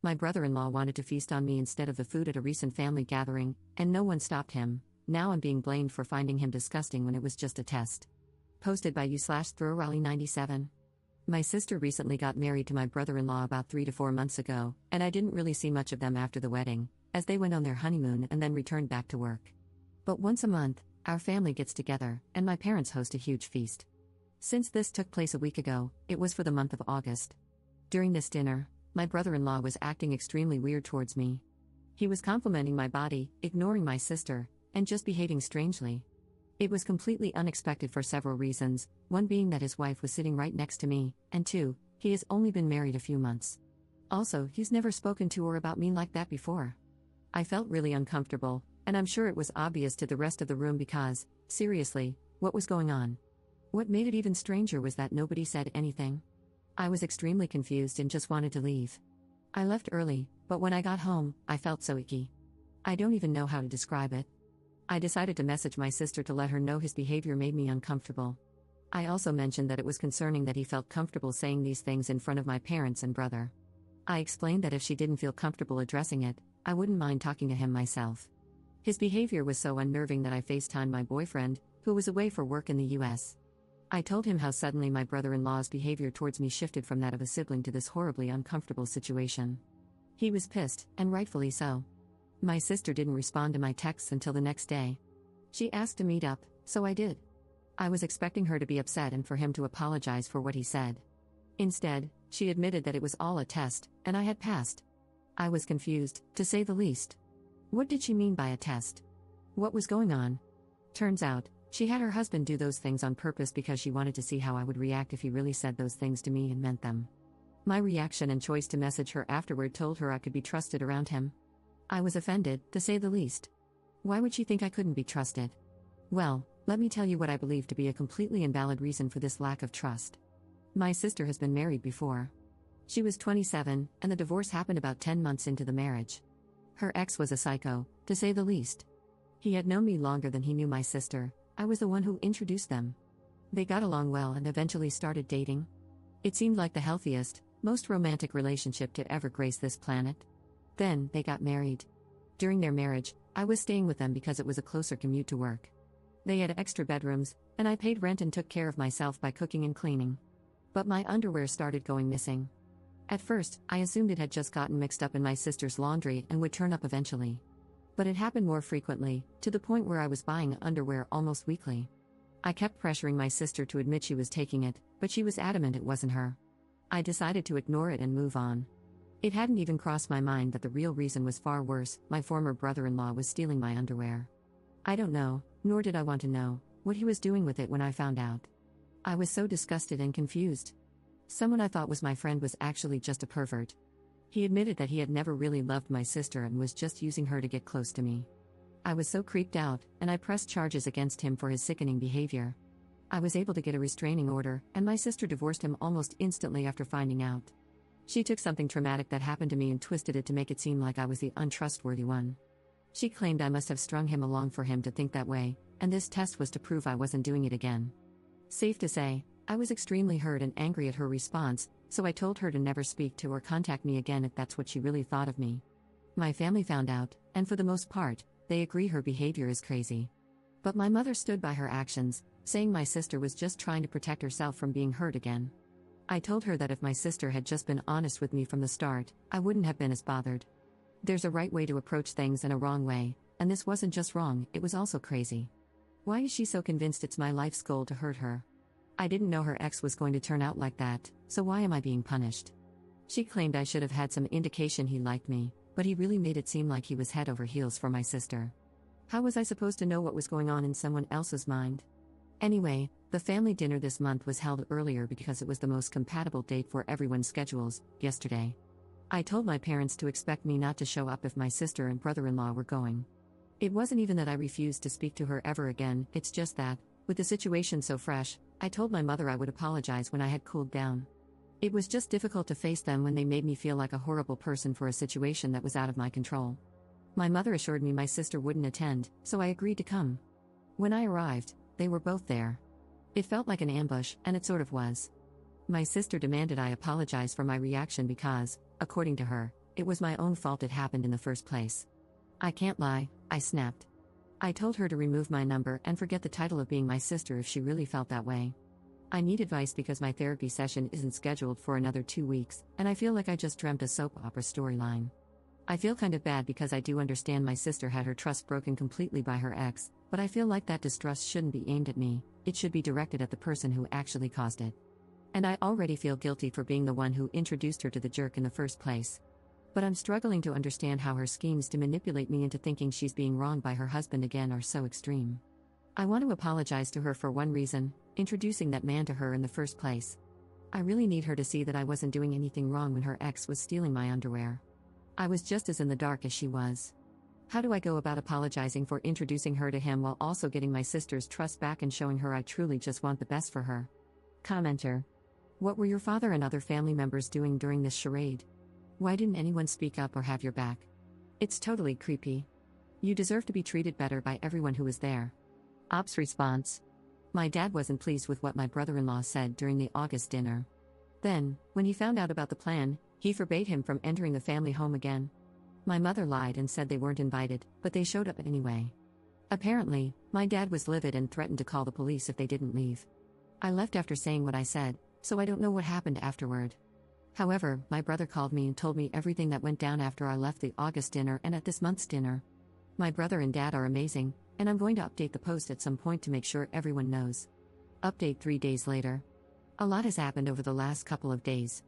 My brother-in-law wanted to feast on me instead of the food at a recent family gathering, and no one stopped him. Now I'm being blamed for finding him disgusting when it was just a test. Posted by u/throwrally97. My sister recently got married to my brother-in-law about 3 to 4 months ago, and I didn't really see much of them after the wedding, as they went on their honeymoon and then returned back to work. But once a month, our family gets together, and my parents host a huge feast. Since this took place a week ago, it was for the month of August. During this dinner, my brother-in-law was acting extremely weird towards me. He was complimenting my body, ignoring my sister, and just behaving strangely. It was completely unexpected for several reasons, one being that his wife was sitting right next to me, and two, he has only been married a few months. Also, he's never spoken to or about me like that before. I felt really uncomfortable, and I'm sure it was obvious to the rest of the room because, seriously, what was going on? What made it even stranger was that nobody said anything. I was extremely confused and just wanted to leave. I left early, but when I got home, I felt so icky. I don't even know how to describe it. I decided to message my sister to let her know his behavior made me uncomfortable. I also mentioned that it was concerning that he felt comfortable saying these things in front of my parents and brother. I explained that if she didn't feel comfortable addressing it, I wouldn't mind talking to him myself. His behavior was so unnerving that I FaceTimed my boyfriend, who was away for work in the US. I told him how suddenly my brother-in-law's behavior towards me shifted from that of a sibling to this horribly uncomfortable situation. He was pissed, and rightfully so. My sister didn't respond to my texts until the next day. She asked to meet up, so I did. I was expecting her to be upset and for him to apologize for what he said. Instead, she admitted that it was all a test, and I had passed. I was confused, to say the least. What did she mean by a test? What was going on? Turns out, she had her husband do those things on purpose because she wanted to see how I would react if he really said those things to me and meant them. My reaction and choice to message her afterward told her I could be trusted around him. I was offended, to say the least. Why would she think I couldn't be trusted? Well, let me tell you what I believe to be a completely invalid reason for this lack of trust. My sister has been married before. She was 27, and the divorce happened about 10 months into the marriage. Her ex was a psycho, to say the least. He had known me longer than he knew my sister. I was the one who introduced them. They got along well and eventually started dating. It seemed like the healthiest, most romantic relationship to ever grace this planet. Then, they got married. During their marriage, I was staying with them because it was a closer commute to work. They had extra bedrooms, and I paid rent and took care of myself by cooking and cleaning. But my underwear started going missing. At first, I assumed it had just gotten mixed up in my sister's laundry and would turn up eventually. But it happened more frequently, to the point where I was buying underwear almost weekly. I kept pressuring my sister to admit she was taking it, but she was adamant it wasn't her. I decided to ignore it and move on. It hadn't even crossed my mind that the real reason was far worse. My former brother-in-law was stealing my underwear. I don't know, nor did I want to know, what he was doing with it when I found out. I was so disgusted and confused. Someone I thought was my friend was actually just a pervert. He admitted that he had never really loved my sister and was just using her to get close to me. I was so creeped out, and I pressed charges against him for his sickening behavior. I was able to get a restraining order, and my sister divorced him almost instantly after finding out. She took something traumatic that happened to me and twisted it to make it seem like I was the untrustworthy one. She claimed I must have strung him along for him to think that way, and this test was to prove I wasn't doing it again. Safe to say, I was extremely hurt and angry at her response, so I told her to never speak to or contact me again if that's what she really thought of me. My family found out, and for the most part, they agree her behavior is crazy. But my mother stood by her actions, saying my sister was just trying to protect herself from being hurt again. I told her that if my sister had just been honest with me from the start, I wouldn't have been as bothered. There's a right way to approach things and a wrong way, and this wasn't just wrong, it was also crazy. Why is she so convinced it's my life's goal to hurt her? I didn't know her ex was going to turn out like that, so why am I being punished? She claimed I should have had some indication he liked me, but he really made it seem like he was head over heels for my sister. How was I supposed to know what was going on in someone else's mind? Anyway, the family dinner this month was held earlier because it was the most compatible date for everyone's schedules, yesterday. I told my parents to expect me not to show up if my sister and brother-in-law were going. It wasn't even that I refused to speak to her ever again, it's just that, with the situation so fresh, I told my mother I would apologize when I had cooled down. It was just difficult to face them when they made me feel like a horrible person for a situation that was out of my control. My mother assured me my sister wouldn't attend, so I agreed to come. When I arrived, they were both there. It felt like an ambush, and it sort of was. My sister demanded I apologize for my reaction because, according to her, It was my own fault it happened in the first place. I can't lie, I snapped. I told her to remove my number and forget the title of being my sister if she really felt that way. I need advice because my therapy session isn't scheduled for another 2 weeks, and I feel like I just dreamt a soap opera storyline. I feel kind of bad because I do understand my sister had her trust broken completely by her ex, but I feel like that distrust shouldn't be aimed at me, it should be directed at the person who actually caused it. And I already feel guilty for being the one who introduced her to the jerk in the first place. But I'm struggling to understand how her schemes to manipulate me into thinking she's being wronged by her husband again are so extreme. I want to apologize to her for one reason, introducing that man to her in the first place. I really need her to see that I wasn't doing anything wrong when her ex was stealing my underwear. I was just as in the dark as she was. How do I go about apologizing for introducing her to him while also getting my sister's trust back and showing her I truly just want the best for her? Commenter. What were your father and other family members doing during this charade? Why didn't anyone speak up or have your back? It's totally creepy. You deserve to be treated better by everyone who was there. Ops response. My dad wasn't pleased with what my brother-in-law said during the August dinner. Then, when he found out about the plan, he forbade him from entering the family home again. My mother lied and said they weren't invited, but they showed up anyway. Apparently, my dad was livid and threatened to call the police if they didn't leave. I left after saying what I said, so I don't know what happened afterward. However, my brother called me and told me everything that went down after I left the August dinner and at this month's dinner. My brother and dad are amazing, and I'm going to update the post at some point to make sure everyone knows. Update 3 days later. A lot has happened over the last couple of days.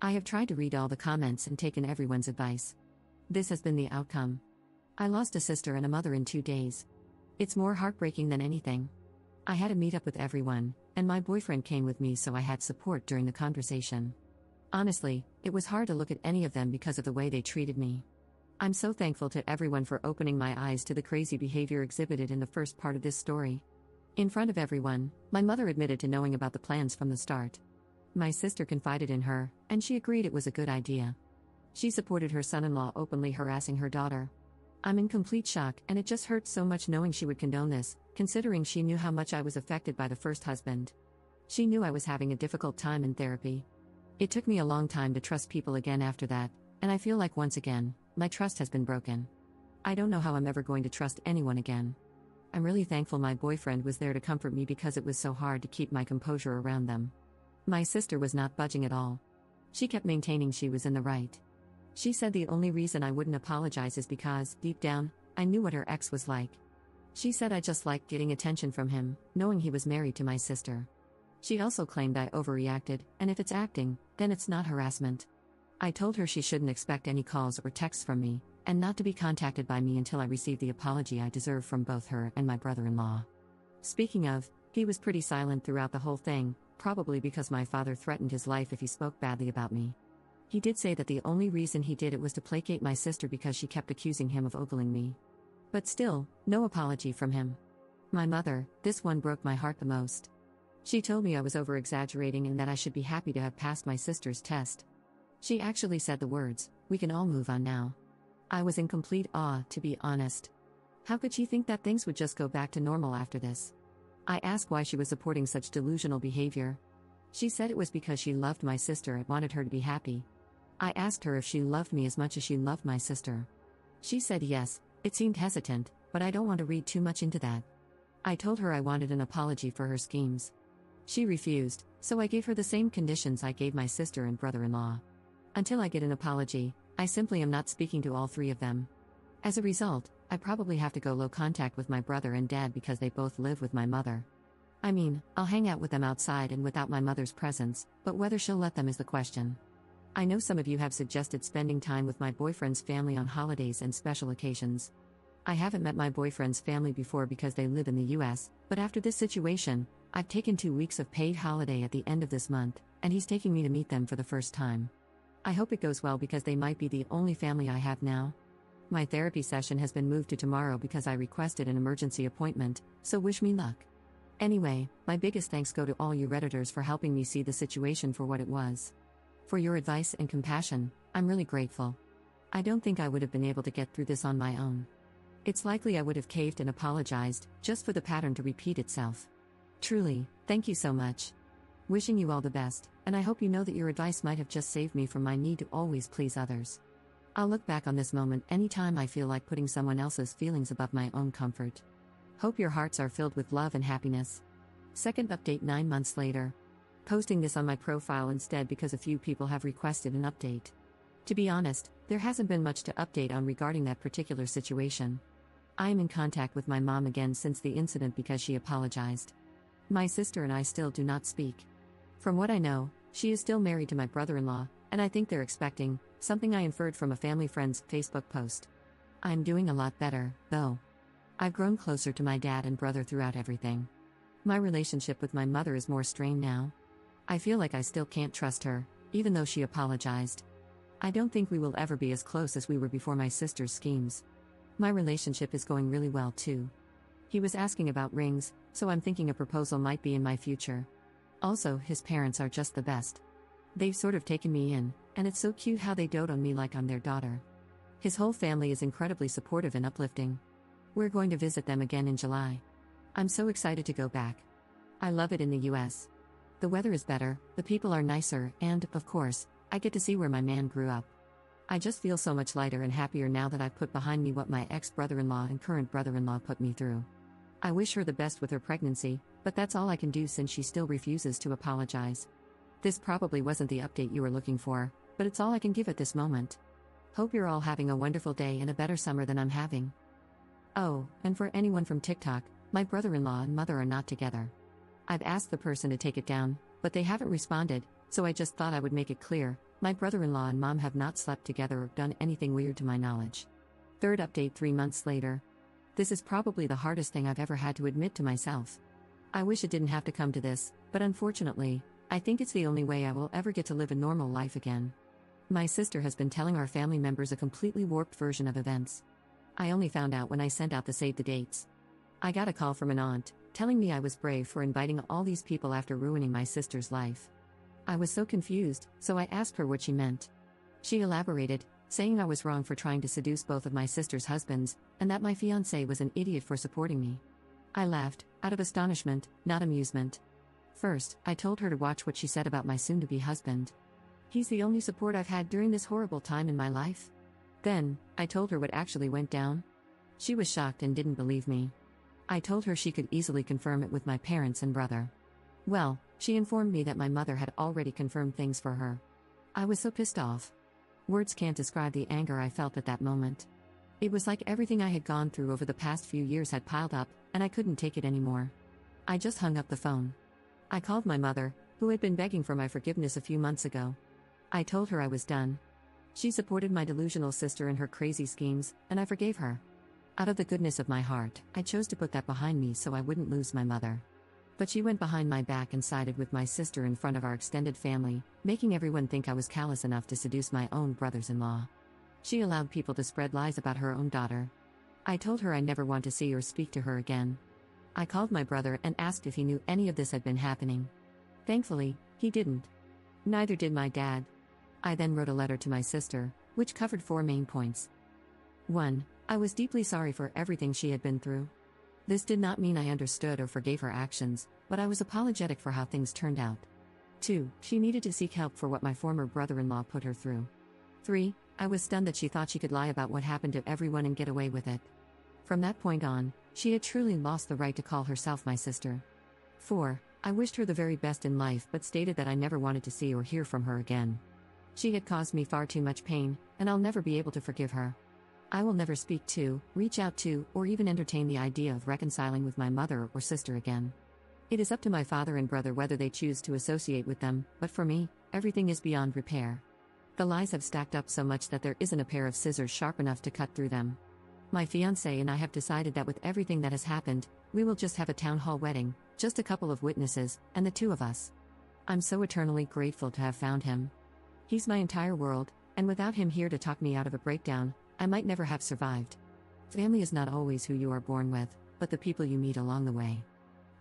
I have tried to read all the comments and taken everyone's advice. This has been the outcome. I lost a sister and a mother in 2 days. It's more heartbreaking than anything. I had a meetup with everyone, and my boyfriend came with me so I had support during the conversation. Honestly, it was hard to look at any of them because of the way they treated me. I'm so thankful to everyone for opening my eyes to the crazy behavior exhibited in the first part of this story. In front of everyone, my mother admitted to knowing about the plans from the start. My sister confided in her, and she agreed it was a good idea. She supported her son-in-law openly harassing her daughter. I'm in complete shock, and it just hurts so much knowing she would condone this, considering she knew how much I was affected by the first husband. She knew I was having a difficult time in therapy. It took me a long time to trust people again after that, and I feel like once again, my trust has been broken. I don't know how I'm ever going to trust anyone again. I'm really thankful my boyfriend was there to comfort me because it was so hard to keep my composure around them. My sister was not budging at all. She kept maintaining she was in the right. She said the only reason I wouldn't apologize is because, deep down, I knew what her ex was like. She said I just liked getting attention from him, knowing he was married to my sister. She also claimed I overreacted, and if it's acting, then it's not harassment. I told her she shouldn't expect any calls or texts from me, and not to be contacted by me until I received the apology I deserve from both her and my brother-in-law. Speaking of, he was pretty silent throughout the whole thing, probably because my father threatened his life if he spoke badly about me. He did say that the only reason he did it was to placate my sister because she kept accusing him of ogling me. But still, no apology from him. My mother, this one broke my heart the most. She told me I was over-exaggerating and that I should be happy to have passed my sister's test. She actually said the words, "We can all move on now." I was in complete awe, to be honest. How could she think that things would just go back to normal after this? I asked why she was supporting such delusional behavior. She said it was because she loved my sister and wanted her to be happy. I asked her if she loved me as much as she loved my sister. She said yes. It seemed hesitant, but I don't want to read too much into that. I told her I wanted an apology for her schemes. She refused, so I gave her the same conditions I gave my sister and brother-in-law. Until I get an apology, I simply am not speaking to all 3 of them. As a result, I probably have to go low contact with my brother and dad because they both live with my mother. I mean, I'll hang out with them outside and without my mother's presence, but whether she'll let them is the question. I know some of you have suggested spending time with my boyfriend's family on holidays and special occasions. I haven't met my boyfriend's family before because they live in the US, but after this situation, I've taken 2 weeks of paid holiday at the end of this month, and he's taking me to meet them for the first time. I hope it goes well because they might be the only family I have now. My therapy session has been moved to tomorrow because I requested an emergency appointment, so wish me luck. Anyway, my biggest thanks go to all you Redditors for helping me see the situation for what it was. For your advice and compassion, I'm really grateful. I don't think I would have been able to get through this on my own. It's likely I would have caved and apologized, just for the pattern to repeat itself. Truly, thank you so much. Wishing you all the best, and I hope you know that your advice might have just saved me from my need to always please others. I'll look back on this moment anytime I feel like putting someone else's feelings above my own comfort. Hope your hearts are filled with love and happiness. Second update 9 months later. Posting this on my profile instead because a few people have requested an update. To be honest, there hasn't been much to update on regarding that particular situation. I am in contact with my mom again since the incident because she apologized. My sister and I still do not speak. From what I know, she is still married to my brother-in-law, and I think they're expecting, something I inferred from a family friend's Facebook post. I'm doing a lot better, though. I've grown closer to my dad and brother throughout everything. My relationship with my mother is more strained now. I feel like I still can't trust her, even though she apologized. I don't think we will ever be as close as we were before my sister's schemes. My relationship is going really well too. He was asking about rings, so I'm thinking a proposal might be in my future. Also, his parents are just the best. They've sort of taken me in, and it's so cute how they dote on me like I'm their daughter. His whole family is incredibly supportive and uplifting. We're going to visit them again in July. I'm so excited to go back. I love it in the US. The weather is better, the people are nicer, and, of course, I get to see where my man grew up. I just feel so much lighter and happier now that I've put behind me what my ex-brother-in-law and current brother-in-law put me through. I wish her the best with her pregnancy, but that's all I can do since she still refuses to apologize. This probably wasn't the update you were looking for, but it's all I can give at this moment. Hope you're all having a wonderful day and a better summer than I'm having. Oh, and for anyone from TikTok, my brother-in-law and mother are not together. I've asked the person to take it down, but they haven't responded, so I just thought I would make it clear, my brother-in-law and mom have not slept together or done anything weird to my knowledge. Third update 3 months later. This is probably the hardest thing I've ever had to admit to myself. I wish it didn't have to come to this, but unfortunately, I think it's the only way I will ever get to live a normal life again. My sister has been telling our family members a completely warped version of events. I only found out when I sent out the save the dates. I got a call from an aunt, telling me I was brave for inviting all these people after ruining my sister's life. I was so confused, so I asked her what she meant. She elaborated, saying I was wrong for trying to seduce both of my sister's husbands, and that my fiancé was an idiot for supporting me. I laughed, out of astonishment, not amusement. First, I told her to watch what she said about my soon-to-be husband. He's the only support I've had during this horrible time in my life. Then, I told her what actually went down. She was shocked and didn't believe me. I told her she could easily confirm it with my parents and brother. Well, she informed me that my mother had already confirmed things for her. I was so pissed off. Words can't describe the anger I felt at that moment. It was like everything I had gone through over the past few years had piled up, and I couldn't take it anymore. I just hung up the phone. I called my mother, who had been begging for my forgiveness a few months ago. I told her I was done. She supported my delusional sister in her crazy schemes, and I forgave her. Out of the goodness of my heart, I chose to put that behind me so I wouldn't lose my mother. But she went behind my back and sided with my sister in front of our extended family, making everyone think I was callous enough to seduce my own brothers-in-law. She allowed people to spread lies about her own daughter. I told her I never want to see or speak to her again. I called my brother and asked if he knew any of this had been happening. Thankfully, he didn't. Neither did my dad. I then wrote a letter to my sister, which covered 4 main points. 1. I was deeply sorry for everything she had been through. This did not mean I understood or forgave her actions, but I was apologetic for how things turned out. 2. She needed to seek help for what my former brother-in-law put her through. 3. I was stunned that she thought she could lie about what happened to everyone and get away with it. From that point on, she had truly lost the right to call herself my sister. 4. I wished her the very best in life but stated that I never wanted to see or hear from her again. She had caused me far too much pain, and I'll never be able to forgive her. I will never speak to, reach out to, or even entertain the idea of reconciling with my mother or sister again. It is up to my father and brother whether they choose to associate with them, but for me, everything is beyond repair. The lies have stacked up so much that there isn't a pair of scissors sharp enough to cut through them. My fiancé and I have decided that with everything that has happened, we will just have a town hall wedding, just a couple of witnesses, and the 2 of us. I'm so eternally grateful to have found him. He's my entire world, and without him here to talk me out of a breakdown, I might never have survived. Family is not always who you are born with, but the people you meet along the way.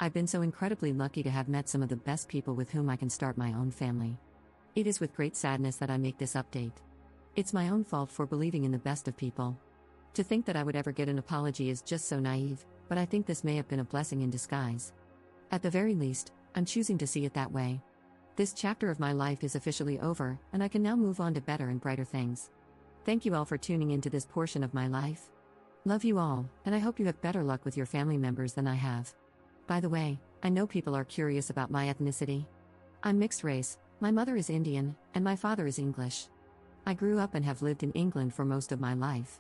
I've been so incredibly lucky to have met some of the best people with whom I can start my own family. It is with great sadness that I make this update. It's my own fault for believing in the best of people. To think that I would ever get an apology is just so naive, but I think this may have been a blessing in disguise. At the very least, I'm choosing to see it that way. This chapter of my life is officially over, and I can now move on to better and brighter things. Thank you all for tuning into this portion of my life. Love you all, and I hope you have better luck with your family members than I have. By the way, I know people are curious about my ethnicity. I'm mixed race, my mother is Indian, and my father is English. I grew up and have lived in England for most of my life.